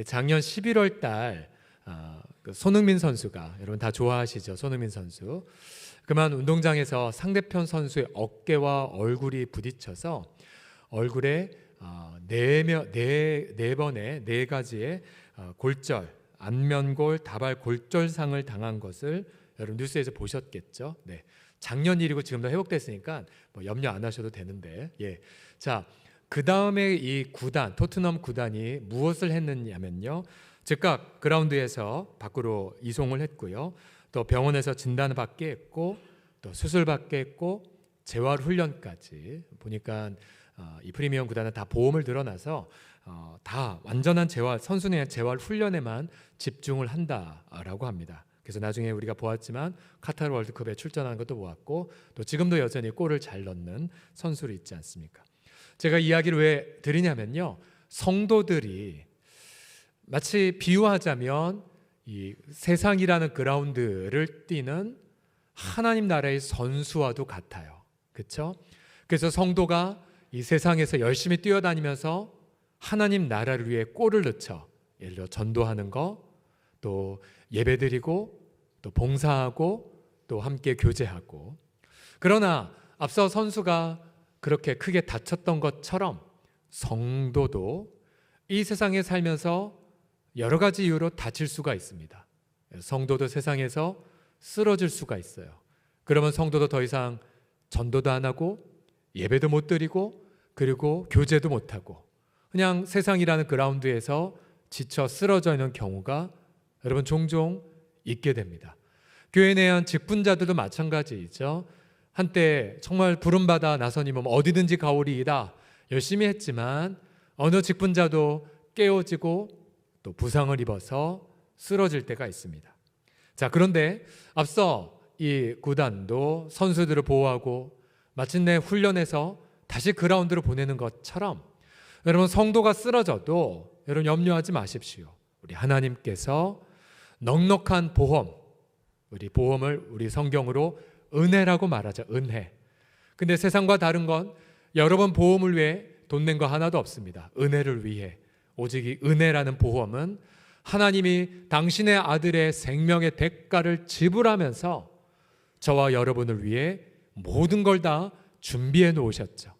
작년 11월 달 손흥민 선수가, 여러분 다 좋아하시죠? 손흥민 선수. 그만 운동장에서 상대편 선수의 어깨와 얼굴이 부딪혀서 얼굴에 네 번의 네 가지의 골절, 안면골, 다발 골절상을 당한 것을 여러분 뉴스에서 보셨겠죠? 네. 작년 일이고 지금도 회복됐으니까 뭐 염려 안 하셔도 되는데, 자, 그 다음에 이 구단, 토트넘 구단이 무엇을 했느냐면요, 즉각 그라운드에서 밖으로 이송을 했고요, 또 병원에서 진단을 받게 했고, 또 수술 받게 했고, 재활 훈련까지. 보니까 이 프리미엄 구단은 다 보험을 들어놔서 다 완전한 선수의 재활 훈련에만 집중을 한다라고 합니다. 그래서 나중에 우리가 보았지만 카타르 월드컵에 출전하는 것도 보았고, 또 지금도 여전히 골을 잘 넣는 선수로 있지 않습니까? 제가 이야기를 왜 드리냐면요, 성도들이 마치 비유하자면 이 세상이라는 그라운드를 뛰는 하나님 나라의 선수와도 같아요. 그렇죠? 그래서 성도가 이 세상에서 열심히 뛰어다니면서 하나님 나라를 위해 골을 넣죠. 예를 들어 전도하는 거, 또 예배드리고, 또 봉사하고, 또 함께 교제하고. 그러나 앞서 선수가 그렇게 크게 다쳤던 것처럼 성도도 이 세상에 살면서 여러 가지 이유로 다칠 수가 있습니다. 성도도 세상에서 쓰러질 수가 있어요. 그러면 성도도 더 이상 전도도 안 하고, 예배도 못 드리고, 그리고 교제도 못 하고, 그냥 세상이라는 그라운드에서 지쳐 쓰러져 있는 경우가 여러분 종종 있게 됩니다. 교회 내에 한 직분자들도 마찬가지이죠. 한때 정말 부름받아 나서님은 어디든지 가오리이다 열심히 했지만 어느 직분자도 깨어지고 또 부상을 입어서 쓰러질 때가 있습니다. 자, 그런데 앞서 이 구단도 선수들을 보호하고 마침내 훈련해서 다시 그라운드로 보내는 것처럼 여러분 성도가 쓰러져도 여러분 염려하지 마십시오. 우리 하나님께서 넉넉한 보험, 우리 보험을 우리 성경으로 은혜라고 말하죠. 은혜. 근데 세상과 다른 건 여러분 보험을 위해 돈 낸 거 하나도 없습니다. 은혜를 위해. 오직 이 은혜라는 보험은 하나님이 당신의 아들의 생명의 대가를 지불하면서 저와 여러분을 위해 모든 걸 다 준비해 놓으셨죠.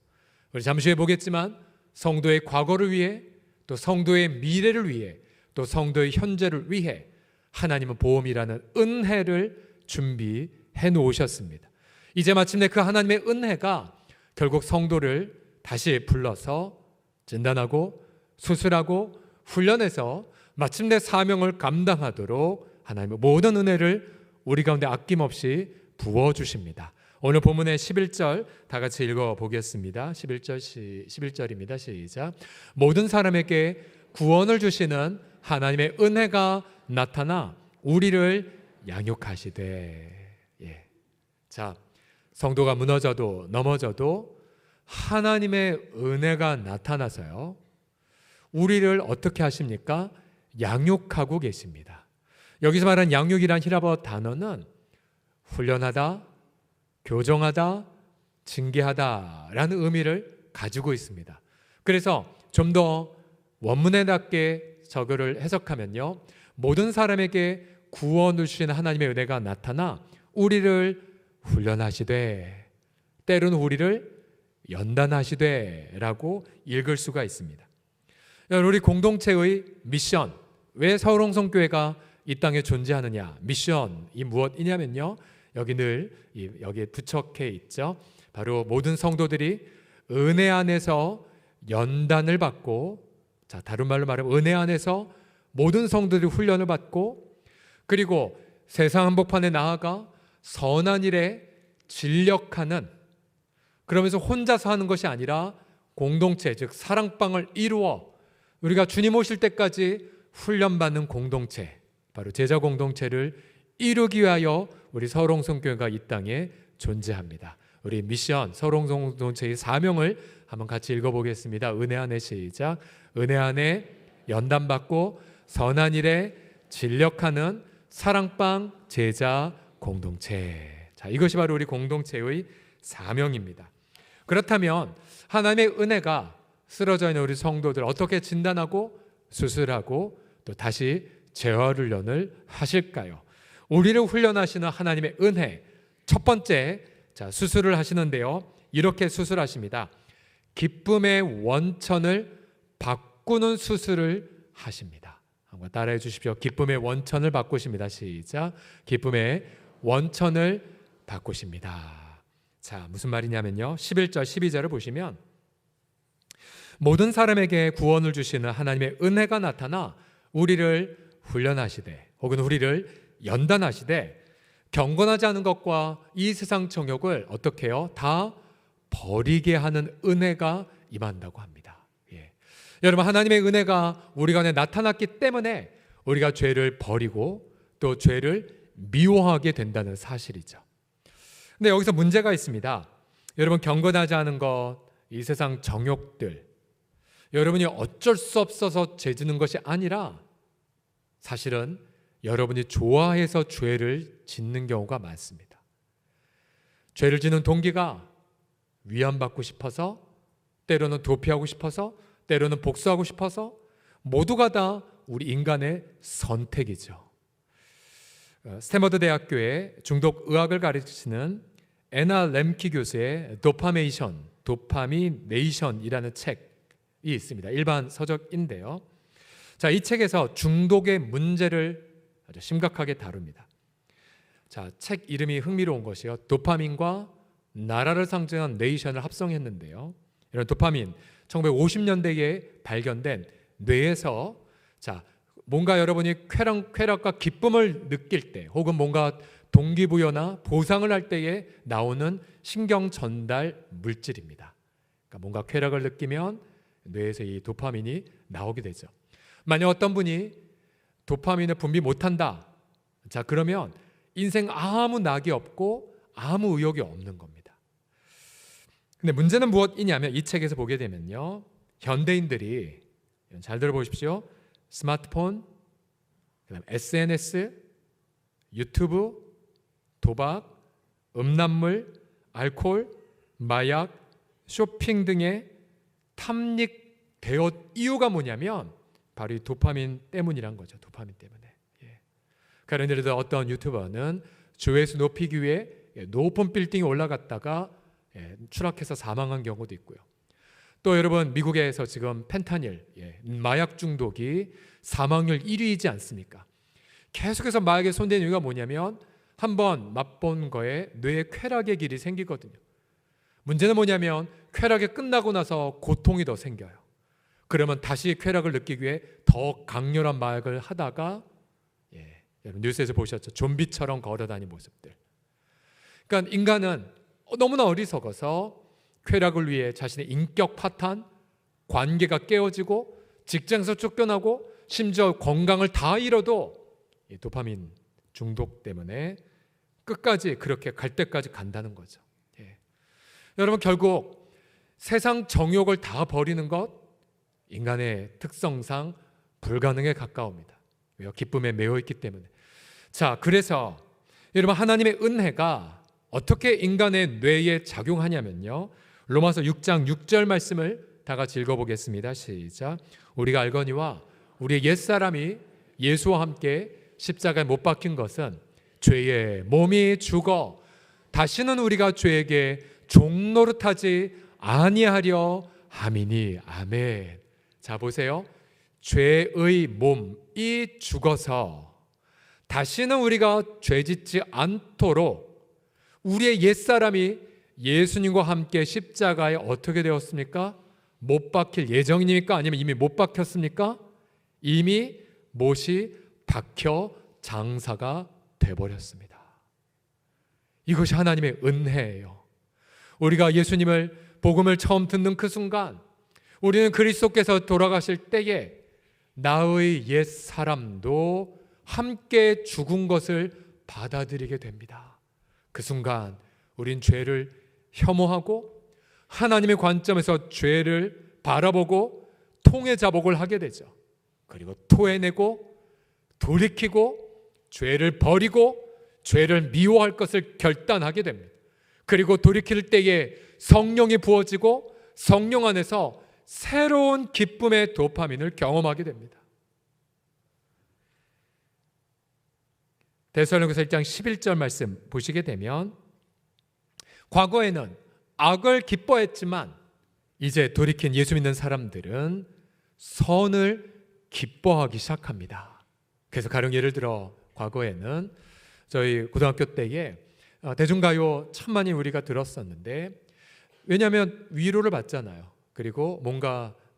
우리 잠시 후에 보겠지만 성도의 과거를 위해, 또 성도의 미래를 위해, 또 성도의 현재를 위해 하나님은 보험이라는 은혜를 준비해 놓으셨습니다. 이제 마침내 그 하나님의 은혜가 결국 성도를 다시 불러서 진단하고 수술하고 훈련해서 마침내 사명을 감당하도록 하나님의 모든 은혜를 우리 가운데 아낌없이 부어주십니다. 오늘 본문의 11절 다 같이 읽어보겠습니다. 11절입니다. 시작. 모든 사람에게 구원을 주시는 하나님의 은혜가 나타나 우리를 양육하시되. 자, 성도가 무너져도 넘어져도 하나님의 은혜가 나타나서요, 우리를 어떻게 하십니까? 양육하고 계십니다. 여기서 말하는 양육이란 히라버 단어는 훈련하다, 교정하다, 징계하다라는 의미를 가지고 있습니다. 그래서 좀 더 원문에 맞게 저거를 해석하면요, 모든 사람에게 구원을 주시는 하나님의 은혜가 나타나 우리를 훈련하시되, 때로는 우리를 연단하시되 라고 읽을 수가 있습니다. 우리 공동체의 미션, 왜 서울홍성교회가 이 땅에 존재하느냐, 미션이 무엇이냐면요, 여기에 부착해 있죠. 바로 모든 성도들이 은혜 안에서 연단을 받고, 자, 다른 말로 말하면 은혜 안에서 모든 성도들이 훈련을 받고, 그리고 세상 한복판에 나아가 선한 일에 진력하는, 그러면서 혼자서 하는 것이 아니라 공동체, 즉 사랑방을 이루어 우리가 주님 오실 때까지 훈련받는 공동체, 바로 제자 공동체를 이루기 위하여 우리 서울홍성교회가 이 땅에 존재합니다. 우리 미션 서울홍성공동체의 사명을 한번 같이 읽어보겠습니다. 은혜 안에 시작. 은혜 안에 연단받고 선한 일에 진력하는 사랑방 제자 공동체. 자, 이것이 바로 우리 공동체의 사명입니다. 그렇다면 하나님의 은혜가 쓰러져 있는 우리 성도들 어떻게 진단하고 수술하고 또 다시 재활훈련을 하실까요? 우리를 훈련하시는 하나님의 은혜. 첫 번째, 자, 수술을 하시는데요. 이렇게 수술하십니다. 기쁨의 원천을 바꾸는 수술을 하십니다. 한번 따라해 주십시오. 기쁨의 원천을 바꾸십니다. 시작. 기쁨의 원천을 바꾸십니다. 자, 무슨 말이냐면요. 11절, 12절을 보시면 모든 사람에게 구원을 주시는 하나님의 은혜가 나타나 우리를 훈련하시되 혹은 우리를 연단하시되 경건하지 않은 것과 이 세상 정욕을 어떻게 해요? 다 버리게 하는 은혜가 임한다고 합니다. 예. 여러분, 하나님의 은혜가 우리 안에 나타났기 때문에 우리가 죄를 버리고 또 죄를 미워하게 된다는 사실이죠. 근데 여기서 문제가 있습니다. 여러분, 경건하지 않은 것, 이 세상 정욕들, 여러분이 어쩔 수 없어서 죄 짓는 것이 아니라 사실은 여러분이 좋아해서 죄를 짓는 경우가 많습니다. 죄를 짓는 동기가 위안받고 싶어서, 때로는 도피하고 싶어서, 때로는 복수하고 싶어서, 모두가 다 우리 인간의 선택이죠. 스탠퍼드 대학교의 중독의학을 가르치는 애나 램키 교수의 도파미네이션이라는 책이 있습니다. 일반 서적인데요. 자, 이 책에서 중독의 문제를 아주 심각하게 다룹니다. 자, 책 이름이 흥미로운 것이요. 도파민과 나라를 상징한 네이션을 합성했는데요. 이런 도파민, 1950년대에 발견된 뇌에서 자, 뭔가 여러분이 쾌락과 기쁨을 느낄 때 혹은 뭔가 동기부여나 보상을 할 때에 나오는 신경 전달 물질입니다. 그러니까 뭔가 쾌락을 느끼면 뇌에서 이 도파민이 나오게 되죠. 만약 어떤 분이 도파민을 분비 못한다. 자, 그러면 인생 아무 낙이 없고 아무 의욕이 없는 겁니다. 근데 문제는 무엇이냐면 이 책에서 보게 되면요. 현대인들이 잘 들어보십시오. 스마트폰, 그다음 SNS, 유튜브, 도박, 음란물, 알코올, 마약, 쇼핑 등의 탐닉되어 이유가 뭐냐면 바로 이 도파민 때문이란 거죠. 도파민 때문에. 그런 예를 들어 어떤 유튜버는 조회수 높이기 위해 높은 빌딩에 올라갔다가 추락해서 사망한 경우도 있고요. 또 여러분, 미국에서 지금 펜타닐, 마약 중독이 사망률 1위이지 않습니까? 계속해서 마약에 손대는 이유가 뭐냐면 한번 맛본 거에 뇌에 쾌락의 길이 생기거든요. 문제는 뭐냐면 쾌락이 끝나고 나서 고통이 더 생겨요. 그러면 다시 쾌락을 느끼기 위해 더 강렬한 마약을 하다가 여러분 뉴스에서 보셨죠? 좀비처럼 걸어다니는 모습들. 그러니까 인간은 너무나 어리석어서 쾌락을 위해 자신의 인격 파탄, 관계가 깨어지고 직장에서 쫓겨나고 심지어 건강을 다 잃어도 이 도파민 중독 때문에 끝까지 그렇게 갈 때까지 간다는 거죠. 여러분, 결국 세상 정욕을 다 버리는 것 인간의 특성상 불가능에 가까웁니다. 왜요? 기쁨에 매여 있기 때문에. 자, 그래서 여러분, 하나님의 은혜가 어떻게 인간의 뇌에 작용하냐면요. 로마서 6장 6절 말씀을 다 같이 읽어보겠습니다. 시작. 우리가 알거니와 우리의 옛사람이 예수와 함께 십자가에 못 박힌 것은 죄의 몸이 죽어 다시는 우리가 죄에게 종노릇하지 아니하려 함이니. 아멘. 자, 보세요. 죄의 몸이 죽어서 다시는 우리가 죄짓지 않도록 우리의 옛사람이 예수님과 함께 십자가에 어떻게 되었습니까? 못 박힐 예정입니까? 아니면 이미 못 박혔습니까? 이미 못이 박혀 장사가 돼버렸습니다. 이것이 하나님의 은혜예요. 우리가 예수님을 복음을 처음 듣는 그 순간 우리는 그리스도께서 돌아가실 때에 나의 옛 사람도 함께 죽은 것을 받아들이게 됩니다. 그 순간 우린 죄를 혐오하고 하나님의 관점에서 죄를 바라보고 통회자복을 하게 되죠. 그리고 토해내고 돌이키고 죄를 버리고 죄를 미워할 것을 결단하게 됩니다. 그리고 돌이킬 때에 성령이 부어지고 성령 안에서 새로운 기쁨의 도파민을 경험하게 됩니다. 데살로니가서 1장 11절 말씀 보시게 되면 과거에는 악을 기뻐했지만 이제 돌이킨 예수 믿는 사람들은 선을 기뻐하기 시작합니다. 그래서 가령 예를 들어 과거에는 저희 고등학교 때에 대중가요 참 많이 우리가 들었었는데, 왜냐하면 위로를 받잖아요. 그리고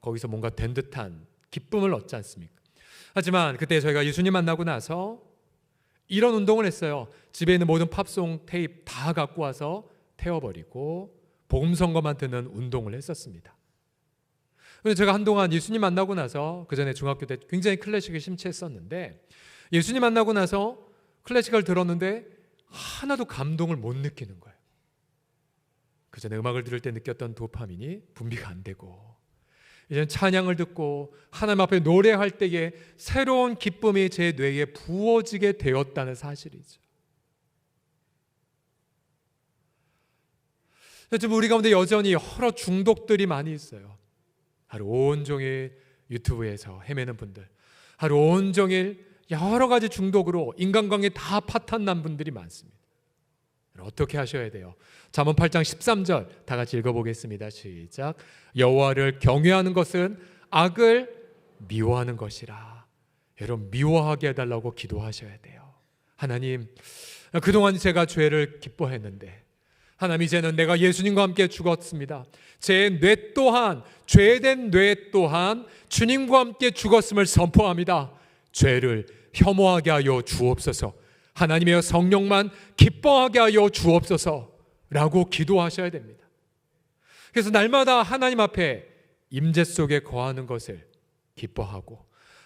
거기서 뭔가 된 듯한 기쁨을 얻지 않습니까? 하지만 그때 저희가 예수님 만나고 나서 이런 운동을 했어요. 집에 있는 모든 팝송 테이프 다 갖고 와서 태워버리고 복음 선거만 듣는 운동을 했었습니다. 그래서 제가 한동안 예수님 만나고 나서, 그 전에 중학교 때 굉장히 클래식에 심취했었는데, 예수님 만나고 나서 클래식을 들었는데 하나도 감동을 못 느끼는 거예요. 그 전에 음악을 들을 때 느꼈던 도파민이 분비가 안 되고, 이제는 찬양을 듣고 하나님 앞에 노래할 때에 새로운 기쁨이 제 뇌에 부어지게 되었다는 사실이죠. 지금 우리 가운데 여전히 여러 중독들이 많이 있어요. 하루 온종일 유튜브에서 헤매는 분들, 하루 온종일 여러 가지 중독으로 인간관계 다 파탄난 분들이 많습니다. 어떻게 하셔야 돼요? 잠언 8장 13절 다 같이 읽어보겠습니다. 시작. 여호와를 경외하는 것은 악을 미워하는 것이라. 여러분, 미워하게 해달라고 기도하셔야 돼요. 하나님, 그동안 제가 죄를 기뻐했는데 하나님, 이제는 내가 예수님과 함께 죽었습니다. 제 뇌 또한, 죄된 뇌 또한 주님과 함께 죽었음을 선포합니다. 죄를 혐오하게 하여 주옵소서. 하나님의 성령만 기뻐하게 하여 주옵소서 라고 기도하셔야 됩니다. 그래서 날마다 하나님 앞에 임재 속에 거하는 것을 기뻐하고,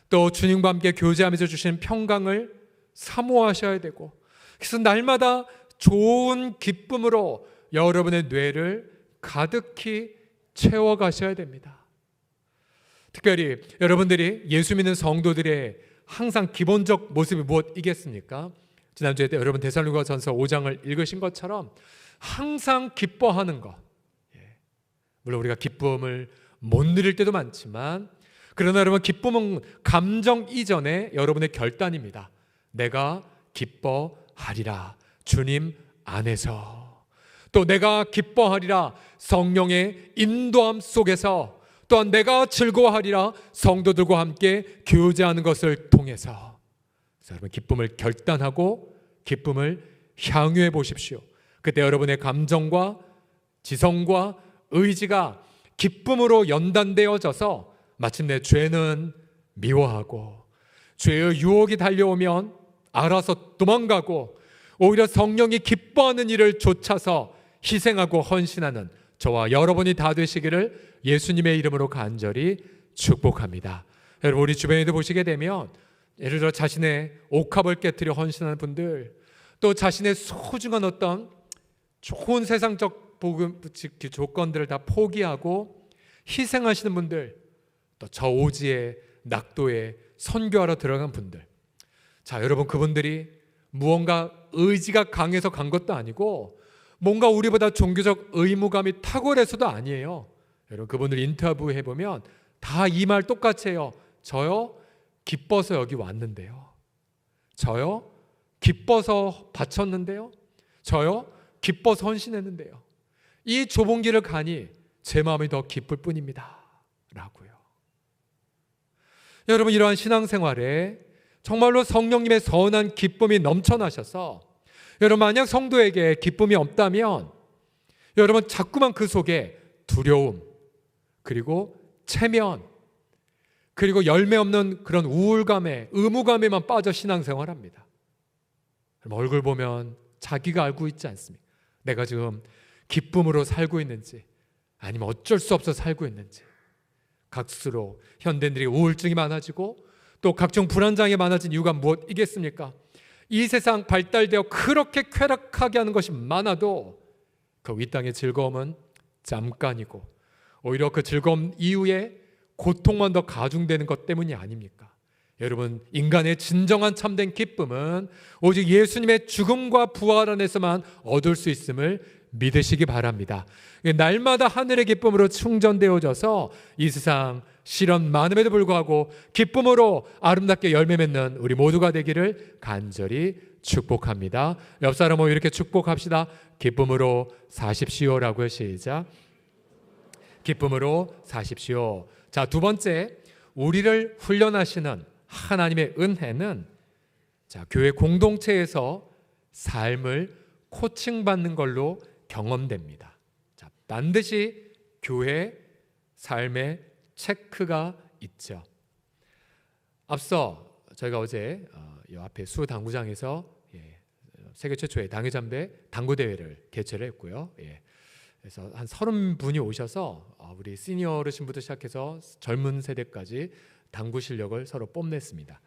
또 주님과 함께 교제하면서 주시는 평강을 사모하셔야 되고, 그래서 날마다 좋은 기쁨으로 여러분의 뇌를 가득히 채워가셔야 됩니다. 특별히 여러분들이 예수 믿는 성도들의 항상 기본적 모습이 무엇이겠습니까? 지난주에 여러분 데살로니가전서 5장을 읽으신 것처럼 항상 기뻐하는 것. 물론 우리가 기쁨을 못 누릴 때도 많지만, 그러나 여러분, 기쁨은 감정 이전에 여러분의 결단입니다. 내가 기뻐하리라 주님 안에서, 또 내가 기뻐하리라 성령의 인도함 속에서, 또한 내가 즐거워하리라 성도들과 함께 교제하는 것을 통해서. 그래서 여러분, 기쁨을 결단하고 기쁨을 향유해 보십시오. 그때 여러분의 감정과 지성과 의지가 기쁨으로 연단되어져서 마침내 죄는 미워하고, 죄의 유혹이 달려오면 알아서 도망가고, 오히려 성령이 기뻐하는 일을 좇아서 희생하고 헌신하는 저와 여러분이 다 되시기를 예수님의 이름으로 간절히 축복합니다. 여러분, 우리 주변에도 보시게 되면 예를 들어 자신의 옥합을 깨뜨려 헌신하는 분들, 또 자신의 소중한 어떤 좋은 세상적 복음 조건들을 다 포기하고 희생하시는 분들, 또 저 오지에 낙도에 선교하러 들어간 분들. 자, 여러분, 그분들이 무언가 의지가 강해서 간 것도 아니고 뭔가 우리보다 종교적 의무감이 탁월해서도 아니에요. 여러분, 그분들 인터뷰 해보면 다 이 말 똑같이 해요. 저요, 기뻐서 여기 왔는데요. 저요, 기뻐서 바쳤는데요. 저요, 기뻐서 헌신했는데요. 이 좁은 길을 가니 제 마음이 더 기쁠 뿐입니다 라고요. 여러분, 이러한 신앙생활에 정말로 성령님의 선한 기쁨이 넘쳐나셔서, 여러분, 만약 성도에게 기쁨이 없다면 여러분 자꾸만 그 속에 두려움, 그리고 체면, 그리고 열매 없는 그런 우울감에, 의무감에만 빠져 신앙생활합니다. 얼굴 보면 자기가 알고 있지 않습니까? 내가 지금 기쁨으로 살고 있는지 아니면 어쩔 수 없어 살고 있는지. 갈수록 현대인들이 우울증이 많아지고 또 각종 불안장애 많아진 이유가 무엇이겠습니까? 이 세상 발달되어 그렇게 쾌락하게 하는 것이 많아도 그 이 땅의 즐거움은 잠깐이고, 오히려 그 즐거움 이후에 고통만 더 가중되는 것 때문이 아닙니까? 여러분, 인간의 진정한 참된 기쁨은 오직 예수님의 죽음과 부활 안에서만 얻을 수 있음을 믿으시기 바랍니다. 날마다 하늘의 기쁨으로 충전되어져서 이 세상 시련 많음에도 불구하고 기쁨으로 아름답게 열매 맺는 우리 모두가 되기를 간절히 축복합니다. 옆 사람 모여 이렇게 축복합시다. 기쁨으로 사십시오라고요. 시작. 기쁨으로 사십시오. 자, 두 번째, 우리를 훈련하시는 하나님의 은혜는 자, 교회 공동체에서 삶을 코칭받는 걸로 경험됩니다. 자, 반드시 교회 삶에 체크가 있죠. 앞서 저희가 어제 이 앞에 수 당구장에서 세계 최초의 당회장배 당구 대회를 개최를 했고요. 그래서 한 30분이 오셔서 우리 시니어 어르신부터 시작해서 젊은 세대까지 당구 실력을 서로 뽐냈습니다.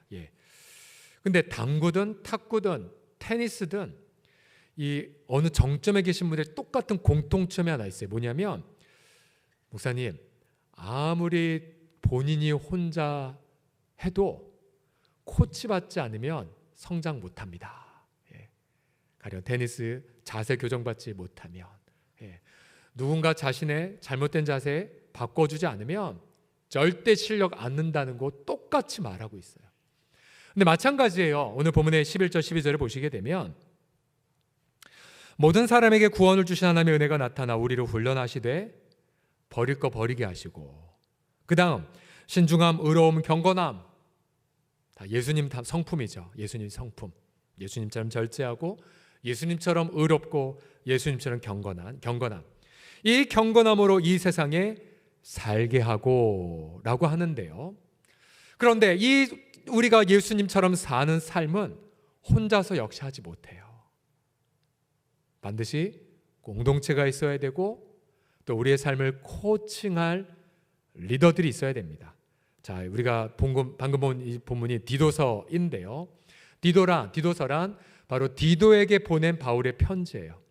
근데 당구든 탁구든 테니스든 이 어느 정점에 계신 분들 똑같은 공통점이 하나 있어요. 뭐냐면, 목사님, 아무리 본인이 혼자 해도 코치 받지 않으면 성장 못합니다. 가령 테니스 자세 교정받지 못하면, 누군가 자신의 잘못된 자세 바꿔주지 않으면 절대 실력 안 는다는 거 똑같이 말하고 있어요. 근데 마찬가지예요. 오늘 본문의 11절 12절을 보시게 되면, 모든 사람에게 구원을 주신 하나님의 은혜가 나타나 우리를 훈련하시되 버릴 거 버리게 하시고, 그 다음 신중함, 의로움, 경건함, 다 예수님 다 성품이죠. 예수님 성품, 예수님처럼 절제하고 예수님처럼 의롭고 예수님처럼 경건함, 이 경건함으로 이 세상에 살게 하고 라고 하는데요. 그런데 우리가 예수님처럼 사는 삶은 혼자서 역시 하지 못해요. 반드시 공동체가 있어야 되고 또 우리의 삶을 코칭할 리더들이 있어야 됩니다. 자, 우리가 방금 본 이 본문이 디도서인데요. 디도서란 바로 디도에게 보낸 바울의 편지예요.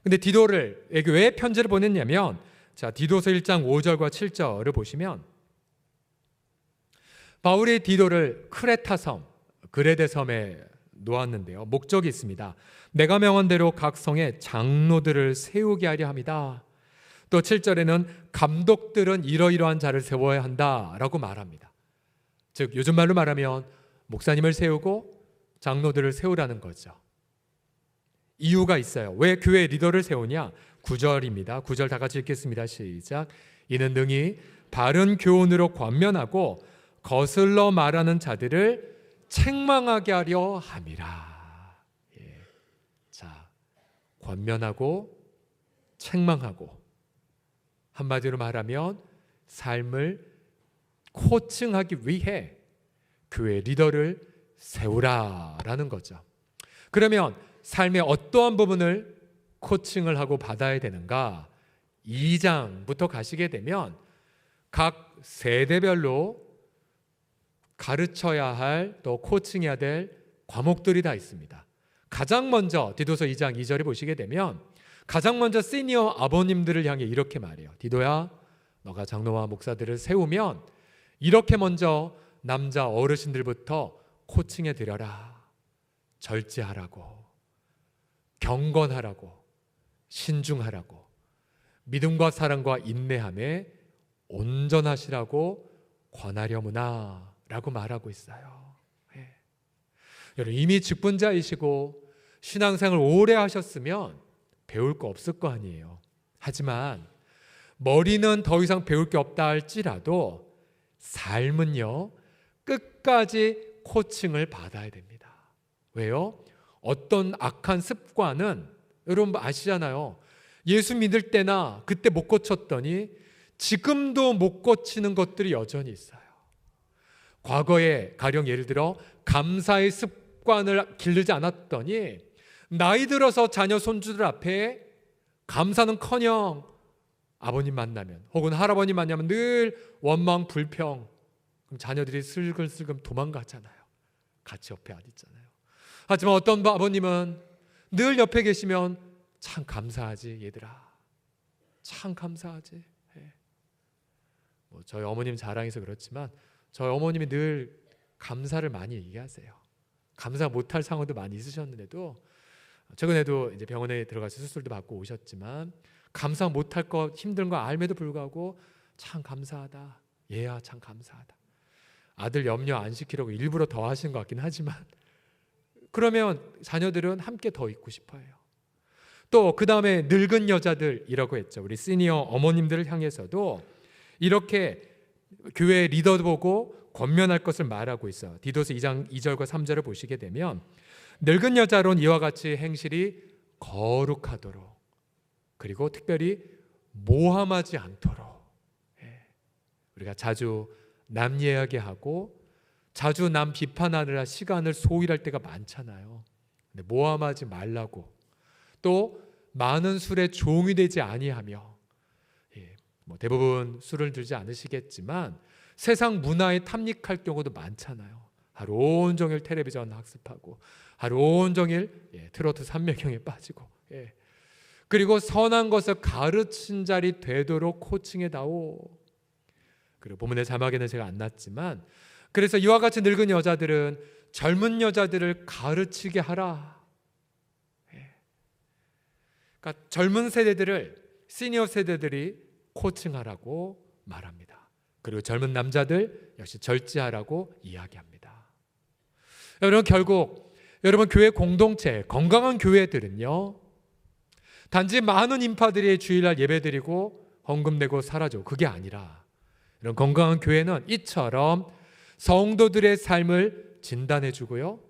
근데 디도에게 왜 편지를 보냈냐면, 자, 디도서 1장 5절과 7절을 보시면 바울이 디도를 크레타 섬, 그레데 섬에 놓았는데요. 목적이 있습니다. 내가 명한 대로 각 성에 장로들을 세우게 하려 합니다. 또 7절에는 감독들은 이러이러한 자를 세워야 한다라고 말합니다. 즉 요즘 말로 말하면 목사님을 세우고 장로들을 세우라는 거죠. 이유가 있어요. 왜 교회 리더를 세우냐? 9절입니다. 9절 다 같이 읽겠습니다. 시작. 이는 능히 바른 교훈으로 권면하고 거슬러 말하는 자들을 책망하게 하려 함이라. 자, 권면하고 책망하고, 한마디로 말하면 삶을 코칭하기 위해 교회 리더를 세우라라는 거죠. 그러면 삶의 어떠한 부분을 코칭을 하고 받아야 되는가? 2장부터 가시게 되면 각 세대별로 가르쳐야 할, 또 코칭해야 될 과목들이 다 있습니다. 가장 먼저 디도서 2장 2절에 보시게 되면 가장 먼저 시니어 아버님들을 향해 이렇게 말해요. 디도야, 너가 장로와 목사들을 세우면 이렇게 먼저 남자 어르신들부터 코칭해 드려라. 절제하라고, 경건하라고, 신중하라고, 믿음과 사랑과 인내함에 온전하시라고 권하려무나 라고 말하고 있어요. 여러분, 이미 직분자이시고 신앙생활 오래 하셨으면 배울 거 없을 거 아니에요. 하지만 머리는 더 이상 배울 게 없다 할지라도 삶은요, 끝까지 코칭을 받아야 됩니다. 왜요? 어떤 악한 습관은 여러분 아시잖아요. 예수 믿을 때나 그때 못 고쳤더니 지금도 못 고치는 것들이 여전히 있어요. 과거에 가령 예를 들어 감사의 습관을 기르지 않았더니 나이 들어서 자녀 손주들 앞에 감사는커녕 아버님 만나면 혹은 할아버님 만나면 늘 원망 불평, 그럼 자녀들이 슬금슬금 도망가잖아요. 같이 옆에 안 있잖아요. 하지만 어떤 아버님은 늘 옆에 계시면 참 감사하지 얘들아, 참 감사하지. 저희 어머님 자랑해서 그렇지만 저희 어머님이 늘 감사를 많이 얘기하세요. 감사 못할 상황도 많이 있으셨는데도, 최근에도 이제 병원에 들어가서 수술도 받고 오셨지만 감사 못할 거 힘든 거 알매도 불구하고 참 감사하다. 얘야 참 감사하다. 아들 염려 안 시키려고 일부러 더 하신 것 같긴 하지만 그러면 자녀들은 함께 더 있고 싶어해요. 또 그 다음에 늙은 여자들이라고 했죠. 우리 시니어 어머님들을 향해서도 이렇게 교회 리더 보고 권면할 것을 말하고 있어요. 디도스 2장 2절과 3절을 보시게 되면 늙은 여자로는 이와 같이 행실이 거룩하도록, 그리고 특별히 모함하지 않도록. 우리가 자주 남 이야기하고 자주 남 비판하느라 시간을 소일할 때가 많잖아요. 근데 모함하지 말라고, 또 많은 술에 종이 되지 아니하며, 대부분 술을 들지 않으시겠지만 세상 문화에 탐닉할 경우도 많잖아요. 하루 온종일 텔레비전 학습하고 하루 온종일 트로트 삼매경에 빠지고, 그리고 선한 것을 가르친 자리 되도록 코칭해다오. 그리고 본문의 자막에는 제가 안 놨지만, 그래서 이와 같이 늙은 여자들은 젊은 여자들을 가르치게 하라. 그러니까 젊은 세대들을 시니어 세대들이 코칭하라고 말합니다. 그리고 젊은 남자들 역시 절제하라고 이야기합니다. 여러분, 결국 여러분 교회 공동체, 건강한 교회들은요, 단지 많은 인파들이 주일날 예배드리고 헌금 내고 사라져, 그게 아니라 이런 건강한 교회는 이처럼 성도들의 삶을 진단해주고요,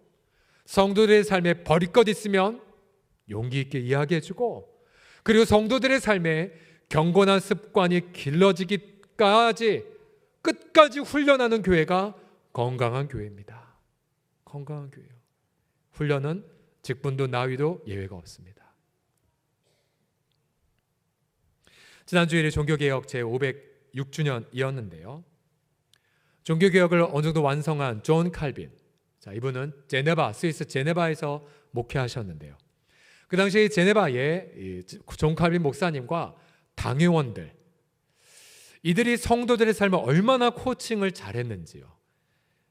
성도들의 삶에 버릴 것 있으면 용기 있게 이야기해주고, 그리고 성도들의 삶에 경건한 습관이 길러지기까지 끝까지 훈련하는 교회가 건강한 교회입니다. 건강한 교회요. 훈련은 직분도 나위도 예외가 없습니다. 지난 주일이 종교개혁 제506주년이었는데요. 종교개혁을 어느 정도 완성한 존 칼빈, 이분은 스위스 제네바에서 목회하셨는데요. 그 당시 제네바의 존 칼빈 목사님과 당회원들, 이들이 성도들의 삶을 얼마나 코칭을 잘했는지요.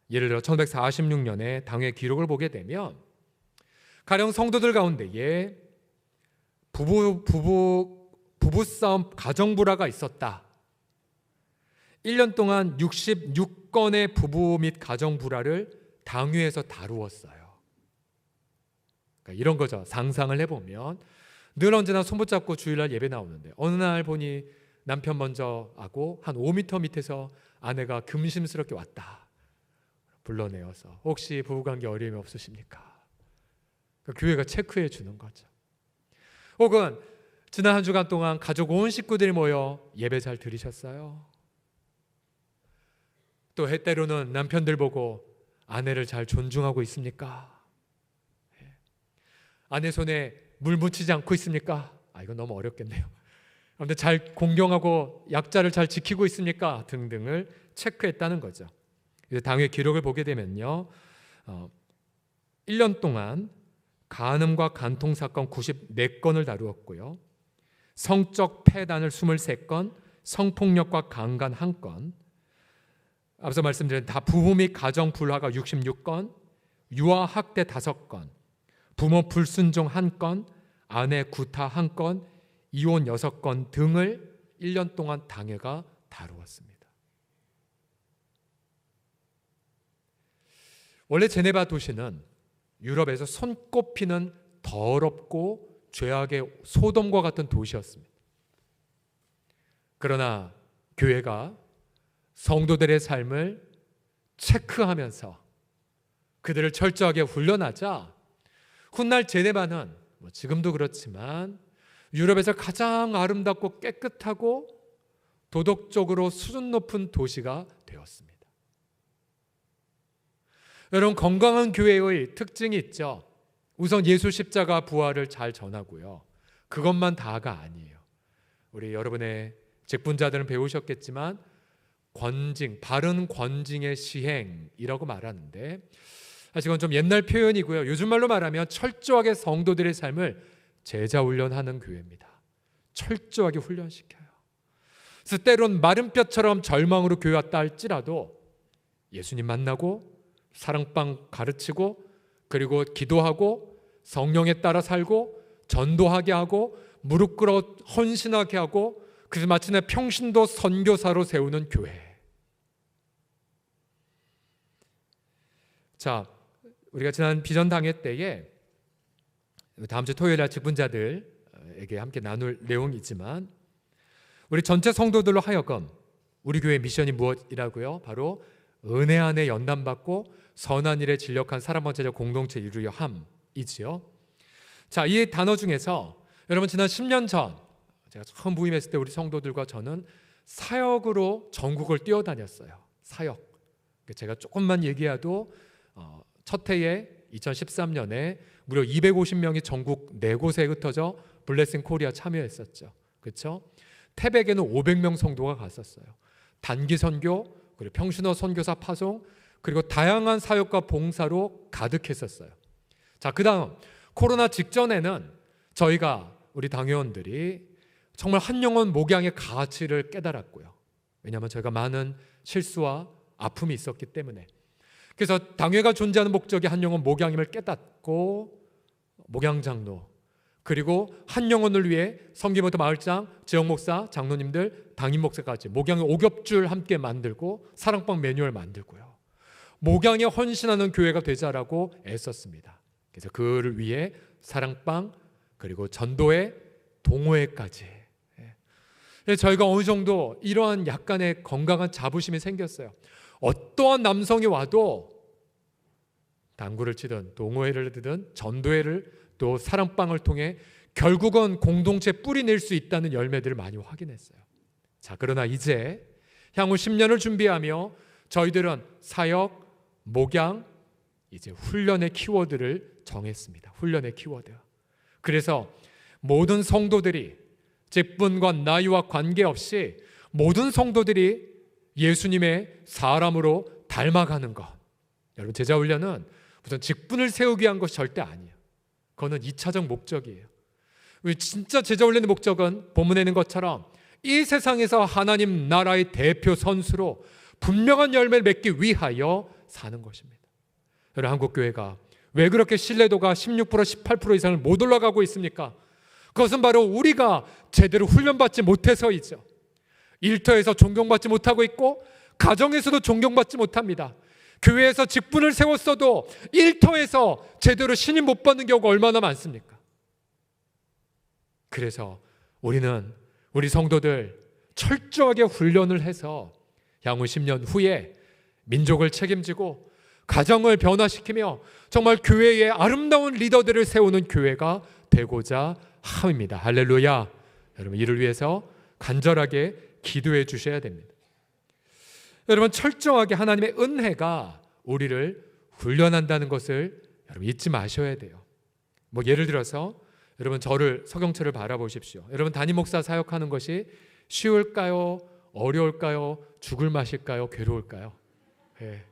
예를 들어 1946년에 당회 기록을 보게 되면 가령 성도들 가운데에 부부싸움, 가정불화가 있었다. 1년 동안 66건의 부부 및 가정불화를 당회에서 다루었어요. 그러니까 이런 거죠. 상상을 해보면 늘 언제나 손붙잡고 주일날 예배 나오는데 어느 날 보니 남편 먼저 하고 한 5m 밑에서 아내가 금심스럽게 왔다. 불러내어서 혹시 부부관계 어려움이 없으십니까? 그러니까 교회가 체크해 주는 거죠. 혹은 지난 한 주간 동안 가족 온 식구들이 모여 예배 잘 들으셨어요? 또 때로는 남편들 보고 아내를 잘 존중하고 있습니까? 아내 손에 물 묻히지 않고 있습니까? 이건 너무 어렵겠네요. 그런데 잘 공경하고 약자를 잘 지키고 있습니까? 등등을 체크했다는 거죠. 당회 기록을 보게 되면요, 1년 동안 간음과 간통 사건 94건을 다루었고요, 성적 폐단을 23건, 성폭력과 강간 1건, 앞서 말씀드린 다 부부 및 가정 불화가 66건, 유아 학대 5건, 부모 불순종 1건, 아내 구타 1건, 이혼 6건 등을 1년 동안 당회가 다루었습니다. 원래 제네바 도시는 유럽에서 손꼽히는 더럽고 죄악의 소돔과 같은 도시였습니다. 그러나 교회가 성도들의 삶을 체크하면서 그들을 철저하게 훈련하자 훗날 제네바는 지금도 그렇지만 유럽에서 가장 아름답고 깨끗하고 도덕적으로 수준 높은 도시가 되었습니다. 여러분, 건강한 교회의 특징이 있죠. 우선 예수 십자가 부활을 잘 전하고요, 그것만 다가 아니에요. 우리 여러분의 직분자들은 배우셨겠지만 권징, 바른 권징의 시행이라고 말하는데, 사실 이건 좀 옛날 표현이고요, 요즘 말로 말하면 철저하게 성도들의 삶을 제자 훈련하는 교회입니다. 철저하게 훈련시켜요. 그래서 때론 마른 뼈처럼 절망으로 교회 왔다 할지라도 예수님 만나고 사랑방 가르치고, 그리고 기도하고 성령에 따라 살고 전도하게 하고 무릎 꿇어 헌신하게 하고, 그래서 마침내 평신도 선교사로 세우는 교회. 자, 우리가 지난 비전 당회 때에 다음 주 토요일 날 직분자들에게 함께 나눌 내용이지만 우리 전체 성도들로 하여금 우리 교회 미션이 무엇이라고요? 바로 은혜 안에 연단받고 선한 일에 진력한 사람원체적 공동체 이루려 함이지요. 자, 이 단어 중에서 여러분 지난 10년 전 제가 처음 부임했을 때 우리 성도들과 저는 사역으로 전국을 뛰어다녔어요. 사역. 제가 조금만 얘기해도 첫 해에 2013년에 무려 250명이 전국 4곳에 흩어져 블레싱 코리아 참여했었죠. 그렇죠? 태백에는 500명 성도가 갔었어요. 단기 선교, 그리고 평신호 선교사 파송, 그리고 다양한 사역과 봉사로 가득했었어요. 자, 그다음 코로나 직전에는 저희가 우리 당회원들이 정말 한 영혼 목양의 가치를 깨달았고요. 왜냐하면 저희가 많은 실수와 아픔이 있었기 때문에. 그래서 당회가 존재하는 목적이 한 영혼 목양임을 깨닫고 목양장로, 그리고 한 영혼을 위해 섬기부터 마을장, 지역목사, 장로님들, 당임목사까지 목양의 5겹줄 함께 만들고 사랑방 매뉴얼 만들고요. 목양에 헌신하는 교회가 되자라고 애썼습니다. 그래서 그를 위해 사랑방, 그리고 전도회, 동호회까지. 저희가 어느 정도 이러한 약간의 건강한 자부심이 생겼어요. 어떠한 남성이 와도 당구를 치든 동호회를 하든 전도회를 또 사랑방을 통해 결국은 공동체 뿌리 낼 수 있다는 열매들을 많이 확인했어요. 자, 그러나 이제 향후 10년을 준비하며 저희들은 사역, 목양, 이제 훈련의 키워드를 정했습니다. 훈련의 키워드. 그래서 모든 성도들이 직분과 나이와 관계없이 모든 성도들이 예수님의 사람으로 닮아가는 것. 여러분, 제자 훈련은 무슨 직분을 세우기 위한 것이 절대 아니에요. 그거는 2차적 목적이에요. 진짜 제자 훈련의 목적은 본문에 있는 것처럼 이 세상에서 하나님 나라의 대표 선수로 분명한 열매를 맺기 위하여 사는 것입니다. 여러분, 한국교회가 왜 그렇게 신뢰도가 16%, 18% 이상을 못 올라가고 있습니까? 그것은 바로 우리가 제대로 훈련받지 못해서이죠. 일터에서 존경받지 못하고 있고 가정에서도 존경받지 못합니다. 교회에서 직분을 세웠어도 일터에서 제대로 신임 못 받는 경우가 얼마나 많습니까? 그래서 우리는 우리 성도들 철저하게 훈련을 해서 향후 10년 후에 민족을 책임지고 가정을 변화시키며 정말 교회의 아름다운 리더들을 세우는 교회가 되고자 함입니다. 할렐루야. 여러분, 이를 위해서 간절하게 기도해 주셔야 됩니다. 여러분, 철저하게 하나님의 은혜가 우리를 훈련한다는 것을 여러분 잊지 마셔야 돼요. 뭐 예를 들어서 여러분 저를 서경철을 바라보십시오. 여러분, 담임 목사 사역하는 것이 쉬울까요? 어려울까요? 죽을 맛일까요? 괴로울까요? 네.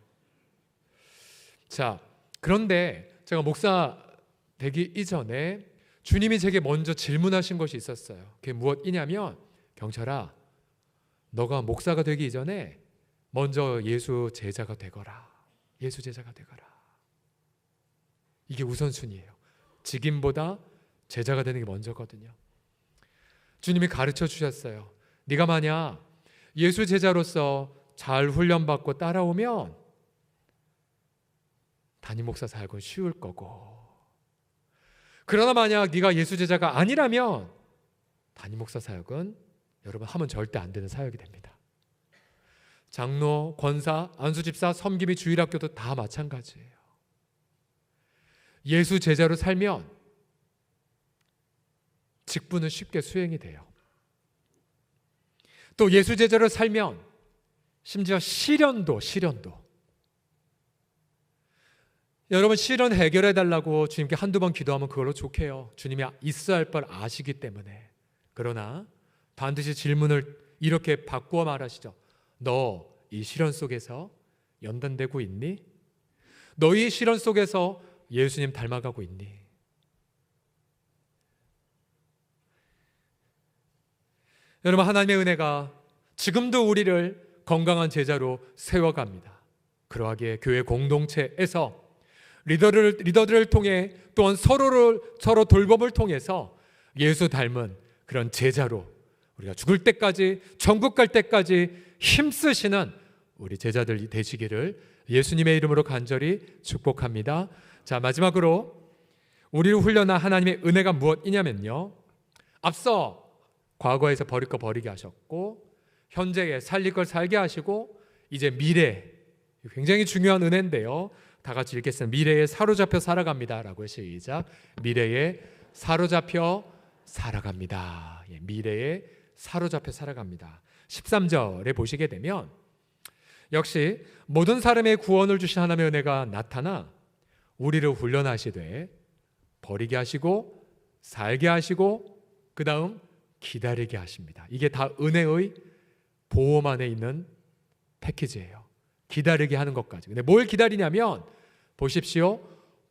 자, 그런데 제가 목사 되기 이전에 주님이 제게 먼저 질문하신 것이 있었어요. 그게 무엇이냐면, 경철아, 너가 목사가 되기 이전에 먼저 예수 제자가 되거라. 예수 제자가 되거라. 이게 우선순위예요. 직임보다 제자가 되는 게 먼저거든요. 주님이 가르쳐 주셨어요. 네가 만약 예수 제자로서 잘 훈련받고 따라오면 담임 목사 사역은 쉬울 거고, 그러나 만약 네가 예수 제자가 아니라면 담임 목사 사역은 여러분 하면 절대 안 되는 사역이 됩니다. 장로, 권사, 안수집사, 섬김이 주일학교도 다 마찬가지예요. 예수 제자로 살면 직분은 쉽게 수행이 돼요. 또 예수 제자로 살면 심지어 시련도 여러분, 시련 해결해 달라고 주님께 한두 번 기도하면 그걸로 좋게요. 주님이 있어야 할 걸 아시기 때문에. 그러나 반드시 질문을 이렇게 바꾸어 말하시죠. 너 이 시련 속에서 연단되고 있니? 너희 시련 속에서 예수님 닮아가고 있니? 여러분, 하나님의 은혜가 지금도 우리를 건강한 제자로 세워갑니다. 그러하기에 교회 공동체에서 리더들을 통해 또한 서로 돌봄을 통해서 예수 닮은 그런 제자로 우리가 죽을 때까지, 천국 갈 때까지 힘쓰시는 우리 제자들이 되시기를 예수님의 이름으로 간절히 축복합니다. 자, 마지막으로 우리를 훈련한 하나님의 은혜가 무엇이냐면요, 앞서 과거에서 버릴 거 버리게 하셨고, 현재에 살릴 걸 살게 하시고, 이제 미래, 굉장히 중요한 은혜인데요, 다 같이 읽겠습니다. 미래에 사로잡혀 살아갑니다 라고. 시작. 미래에 사로잡혀 살아갑니다. 미래에 사로잡혀 살아갑니다. 13절에 보시게 되면 역시 모든 사람의 구원을 주신 하나님의 은혜가 나타나 우리를 훈련하시되 버리게 하시고 살게 하시고 그 다음 기다리게 하십니다. 이게 다 은혜의 보험 안에 있는 패키지예요. 기다리게 하는 것까지. 근데 뭘 기다리냐면 보십시오.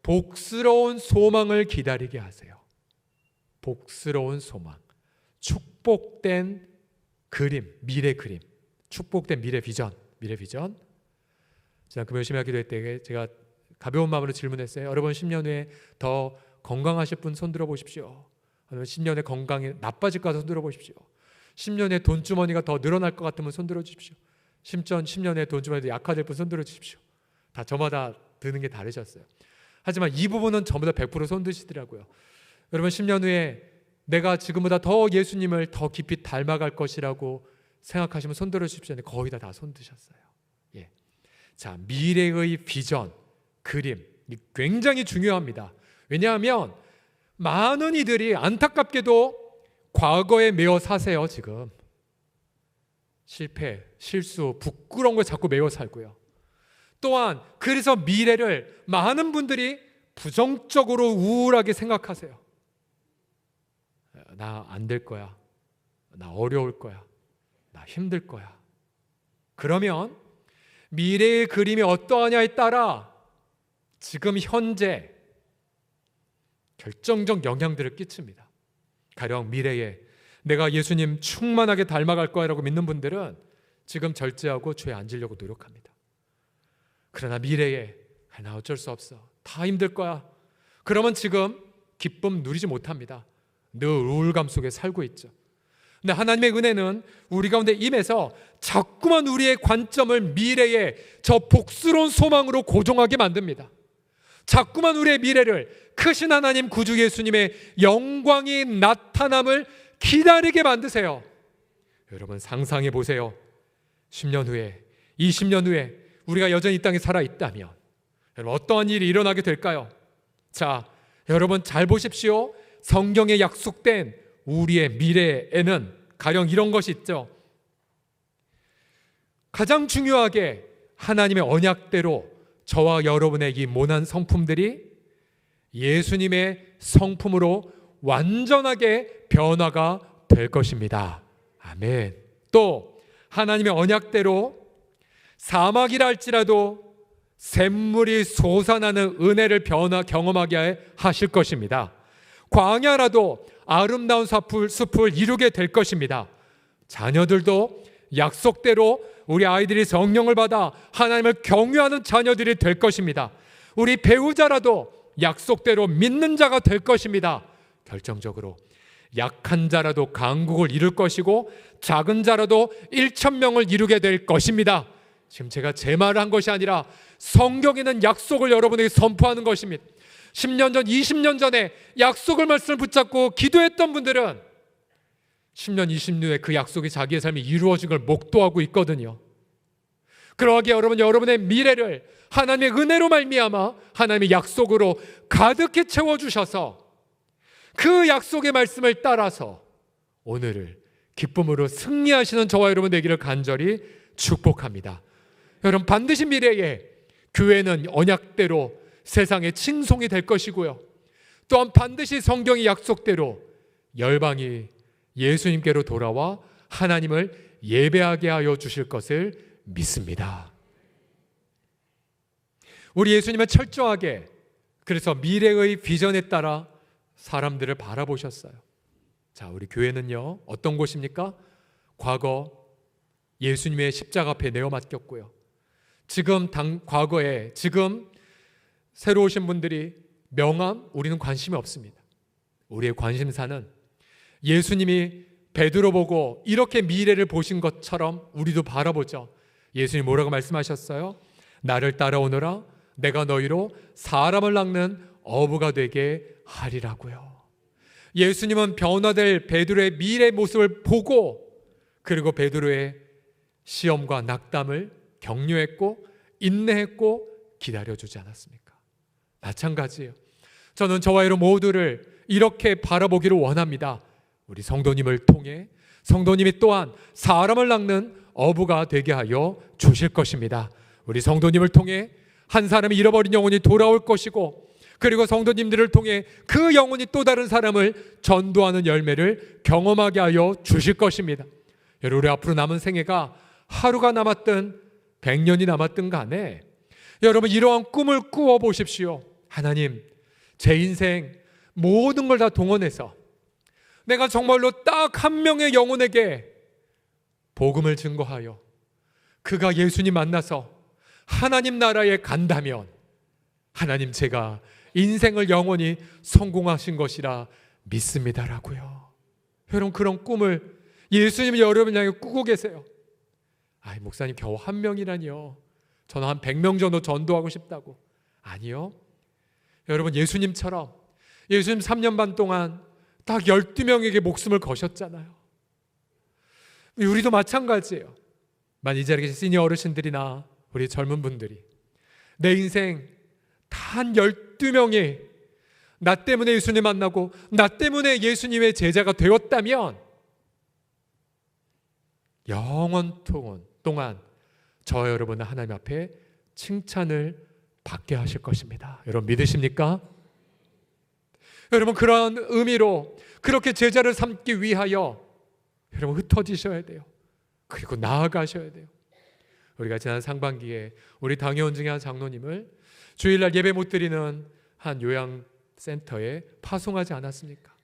복스러운 소망을 기다리게 하세요. 복스러운 소망. 축복된 그림, 미래 그림. 축복된 미래 비전. 미래 비전. 지난 금요일 심야 기도회 때 제가 가벼운 마음으로 질문했어요. 여러분 10년 후에 더 건강하실 분 손들어 보십시오. 10년에 건강이 나빠질 것 같아서 손들어 보십시오. 10년에 돈주머니가 더 늘어날 것 같으면 손들어 주십시오. 10년에 돈주머니도 약화될 분 손들어 주십시오. 다 저마다 드는 게 다르셨어요. 하지만 이 부분은 전부 다 100% 손드시더라고요. 여러분 10년 후에 내가 지금보다 더 예수님을 더 깊이 닮아갈 것이라고 생각하시면 손들어 주십시오. 거의 다 손드셨어요. 예. 자, 미래의 비전, 그림 굉장히 중요합니다. 왜냐하면 많은 이들이 안타깝게도 과거에 매여 사세요. 지금 실패, 실수, 부끄러운 걸 자꾸 매여 살고요. 또한 그래서 미래를 많은 분들이 부정적으로 우울하게 생각하세요. 나 안 될 거야. 나 어려울 거야. 나 힘들 거야. 그러면 미래의 그림이 어떠하냐에 따라 지금 현재 결정적 영향들을 끼칩니다. 가령 미래에 내가 예수님 충만하게 닮아갈 거라고 믿는 분들은 지금 절제하고 죄에 안 지려고 노력합니다. 그러나 미래에 나 어쩔 수 없어. 다 힘들 거야. 그러면 지금 기쁨 누리지 못합니다. 늘 우울감 속에 살고 있죠. 근데 하나님의 은혜는 우리 가운데 임해서 자꾸만 우리의 관점을 미래에 저 복스러운 소망으로 고정하게 만듭니다. 자꾸만 우리의 미래를 크신 하나님 구주 예수님의 영광이 나타남을 기다리게 만드세요. 여러분 상상해 보세요. 10년 후에, 20년 후에 우리가 여전히 이 땅에 살아있다면 여러분 어떠한 일이 일어나게 될까요? 자, 여러분 잘 보십시오. 성경에 약속된 우리의 미래에는 가령 이런 것이 있죠. 가장 중요하게 하나님의 언약대로 저와 여러분의 이 모난 성품들이 예수님의 성품으로 완전하게 변화가 될 것입니다. 아멘. 또 하나님의 언약대로 사막이라 할지라도 샘물이 솟아나는 은혜를 경험하게 하실 것입니다. 광야라도 아름다운 숲을 이루게 될 것입니다. 자녀들도 약속대로 우리 아이들이 성령을 받아 하나님을 경외하는 자녀들이 될 것입니다. 우리 배우자라도 약속대로 믿는 자가 될 것입니다. 결정적으로 약한 자라도 강국을 이룰 것이고 작은 자라도 1,000명을 이루게 될 것입니다. 지금 제가 제 말을 한 것이 아니라 성경에 있는 약속을 여러분에게 선포하는 것입니다. 10년 전, 20년 전에 약속을 말씀을 붙잡고 기도했던 분들은 10년, 20년 후에 그 약속이 자기의 삶이 이루어진 걸 목도하고 있거든요. 그러하게 여러분, 여러분의 미래를 하나님의 은혜로 말미암아 하나님의 약속으로 가득히 채워주셔서 그 약속의 말씀을 따라서 오늘을 기쁨으로 승리하시는 저와 여러분 되기를 간절히 축복합니다. 여러분 반드시 미래에 교회는 언약대로 세상의 칭송이 될 것이고요. 또한 반드시 성경의 약속대로 열방이 예수님께로 돌아와 하나님을 예배하게 하여 주실 것을 믿습니다. 우리 예수님은 철저하게 그래서 미래의 비전에 따라 사람들을 바라보셨어요. 자, 우리 교회는요 어떤 곳입니까? 과거 예수님의 십자가 앞에 내어 맡겼고요. 과거에 지금 새로 오신 분들이 명함 우리는 관심이 없습니다. 우리의 관심사는 예수님이 베드로 보고 이렇게 미래를 보신 것처럼 우리도 바라보죠. 예수님 뭐라고 말씀하셨어요? 나를 따라오너라. 내가 너희로 사람을 낚는 어부가 되게 하리라고요. 예수님은 변화될 베드로의 미래 모습을 보고, 그리고 베드로의 시험과 낙담을 격려했고 인내했고 기다려주지 않았습니까? 마찬가지예요. 저는 저와 여러분 모두를 이렇게 바라보기를 원합니다. 우리 성도님을 통해 성도님이 또한 사람을 낚는 어부가 되게 하여 주실 것입니다. 우리 성도님을 통해 한 사람이 잃어버린 영혼이 돌아올 것이고, 그리고 성도님들을 통해 그 영혼이 또 다른 사람을 전도하는 열매를 경험하게 하여 주실 것입니다. 여러분, 우리 앞으로 남은 생애가 하루가 남았든 100년이 남았든 간에 여러분 이러한 꿈을 꾸어 보십시오. 하나님, 제 인생 모든 걸 다 동원해서 내가 정말로 딱 한 명의 영혼에게 복음을 증거하여 그가 예수님 만나서 하나님 나라에 간다면 하나님, 제가 인생을 영원히 성공하신 것이라 믿습니다라고요. 여러분, 그런 꿈을 예수님이 여러분 향해 꾸고 계세요. 아이, 목사님 겨우 한 명이라니요. 저는 한 100명 정도 전도하고 싶다고. 아니요. 여러분, 예수님처럼 예수님 3년 반 동안 딱 12명에게 목숨을 거셨잖아요. 우리도 마찬가지예요. 이 자리에 계신 시니어 어르신들이나 우리 젊은 분들이 내 인생 단 12명이 나 때문에 예수님 만나고 나 때문에 예수님의 제자가 되었다면 영원 동안 저와 여러분은 하나님 앞에 칭찬을 받게 하실 것입니다. 여러분 믿으십니까? 여러분, 그런 의미로 그렇게 제자를 삼기 위하여 여러분 흩어지셔야 돼요. 그리고 나아가셔야 돼요. 우리가 지난 상반기에 우리 당회원 중에 한 장로님을 주일날 예배 못 드리는 한 요양센터에 파송하지 않았습니까?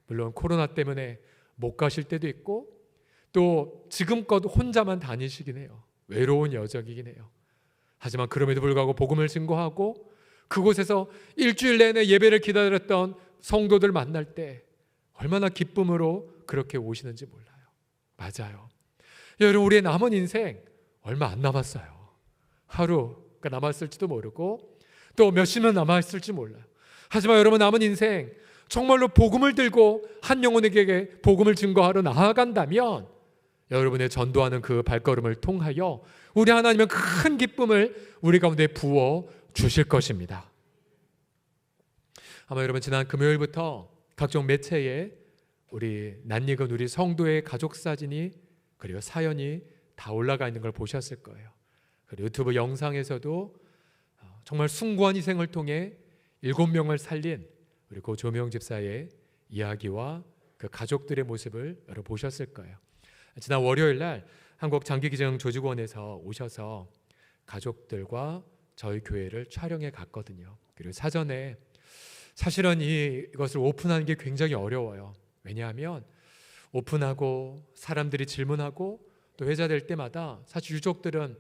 물론 코로나 때문에 못 가실 때도 있고 또 지금껏 혼자만 다니시긴 해요. 외로운 여정이긴 해요. 하지만 그럼에도 불구하고 복음을 증거하고 그곳에서 일주일 내내 예배를 기다렸던 성도들 만날 때 얼마나 기쁨으로 그렇게 오시는지 몰라요. 맞아요. 여러분, 우리의 남은 인생 얼마 안 남았어요. 하루가 남았을지도 모르고 또 몇십년 남았을지 몰라요. 하지만 여러분, 남은 인생 정말로 복음을 들고 한 영혼에게 복음을 증거하러 나아간다면 여러분의 전도하는 그 발걸음을 통하여 우리 하나님은 큰 기쁨을 우리 가운데 부어 주실 것입니다. 아마 여러분 지난 금요일부터 각종 매체에 우리 낯익은 우리 성도의 가족 사진이 그리고 사연이 다 올라가 있는 걸 보셨을 거예요. 그리고 유튜브 영상에서도 정말 숭고한 희생을 통해 7명을 살린 우리 고 조명 집사의 이야기와 그 가족들의 모습을 여러분 보셨을 거예요. 지난 월요일 날 한국장기기증 조직원에서 오셔서 가족들과 저희 교회를 촬영해 갔거든요. 그리고 사전에 사실은 이것을 오픈하는 게 굉장히 어려워요. 왜냐하면 오픈하고 사람들이 질문하고 또 회자될 때마다 사실 유족들은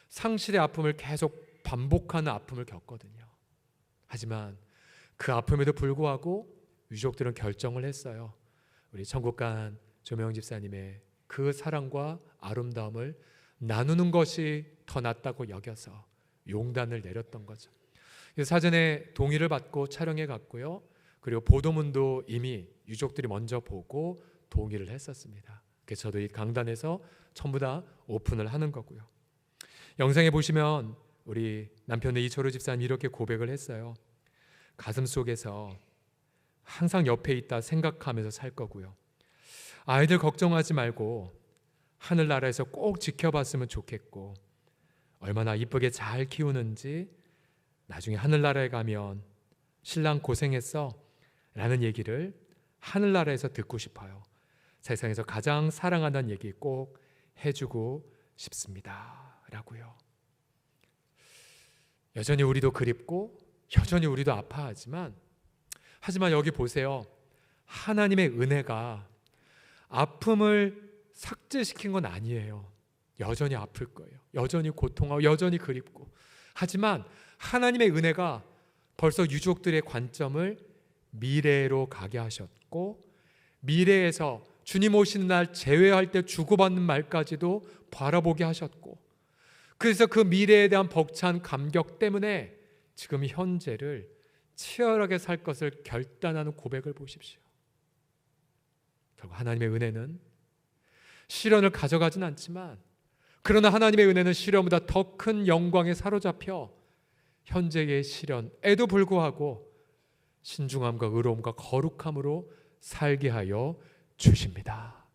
상실의 아픔을 계속 반복하는 아픔을 겪거든요. 하지만 그 아픔에도 불구하고 유족들은 결정을 했어요. 우리 천국간 조명 집사님의 그 사랑과 아름다움을 나누는 것이 더 낫다고 여겨서 용단을 내렸던 거죠. 사전에 동의를 받고 촬영해 갔고요. 그리고 보도문도 이미 유족들이 먼저 보고 동의를 했었습니다. 그래서 저도 이 강단에서 전부 다 오픈을 하는 거고요. 영상에 보시면 우리 남편의 이철우 집사님이 이렇게 고백을 했어요. 가슴 속에서 항상 옆에 있다 생각하면서 살 거고요. 아이들 걱정하지 말고 하늘나라에서 꼭 지켜봤으면 좋겠고 얼마나 이쁘게 잘 키우는지 나중에 하늘나라에 가면 신랑 고생했어 라는 얘기를 하늘나라에서 듣고 싶어요. 세상에서 가장 사랑한다는 얘기 꼭 해주고 싶습니다 라고요. 여전히 우리도 그립고 여전히 우리도 아파하지만 하지만 여기 보세요. 하나님의 은혜가 아픔을 삭제시킨 건 아니에요. 여전히 아플 거예요. 여전히 고통하고 여전히 그립고 하지만 하나님의 은혜가 벌써 유족들의 관점을 미래로 가게 하셨고 미래에서 주님 오시는 날 재회할 때 주고받는 말까지도 바라보게 하셨고 그래서 그 미래에 대한 벅찬 감격 때문에 지금 현재를 치열하게 살 것을 결단하는 고백을 보십시오. 결국 하나님의 은혜는 시련을 가져가진 않지만, 그러나 하나님의 은혜는 시련보다 더 큰 영광에 사로잡혀 현재의 시련에도 불구하고 신중함과 의로움과 거룩함으로 살게 하여 주십니다.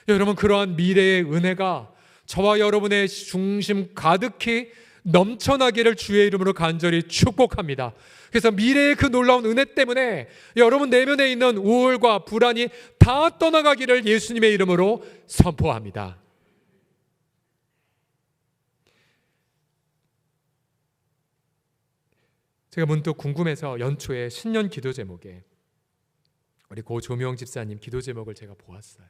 여러분, 그러한 미래의 은혜가 저와 여러분의 중심 가득히 넘쳐나기를 주의 이름으로 간절히 축복합니다. 그래서 미래의 그 놀라운 은혜 때문에 여러분 내면에 있는 우울과 불안이 다 떠나가기를 예수님의 이름으로 선포합니다. 제가 문득 궁금해서 연초에 신년 기도 제목에 우리 고 조명 집사님 기도 제목을 제가 보았어요.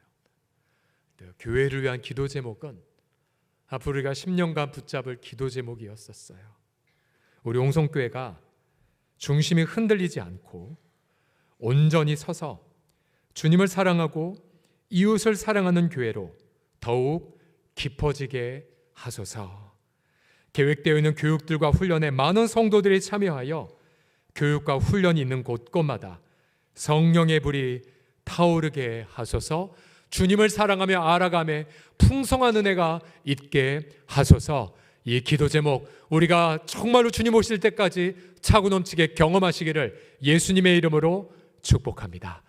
교회를 위한 기도 제목은 앞으로 우리가 10년간 붙잡을 기도 제목이었었어요. 우리 옹성교회가 중심이 흔들리지 않고 온전히 서서 주님을 사랑하고 이웃을 사랑하는 교회로 더욱 깊어지게 하소서. 계획되어 있는 교육들과 훈련에 많은 성도들이 참여하여 교육과 훈련이 있는 곳곳마다 성령의 불이 타오르게 하소서. 주님을 사랑하며 알아가며 풍성한 은혜가 있게 하소서. 이 기도 제목 우리가 정말로 주님 오실 때까지 차고 넘치게 경험하시기를 예수님의 이름으로 축복합니다.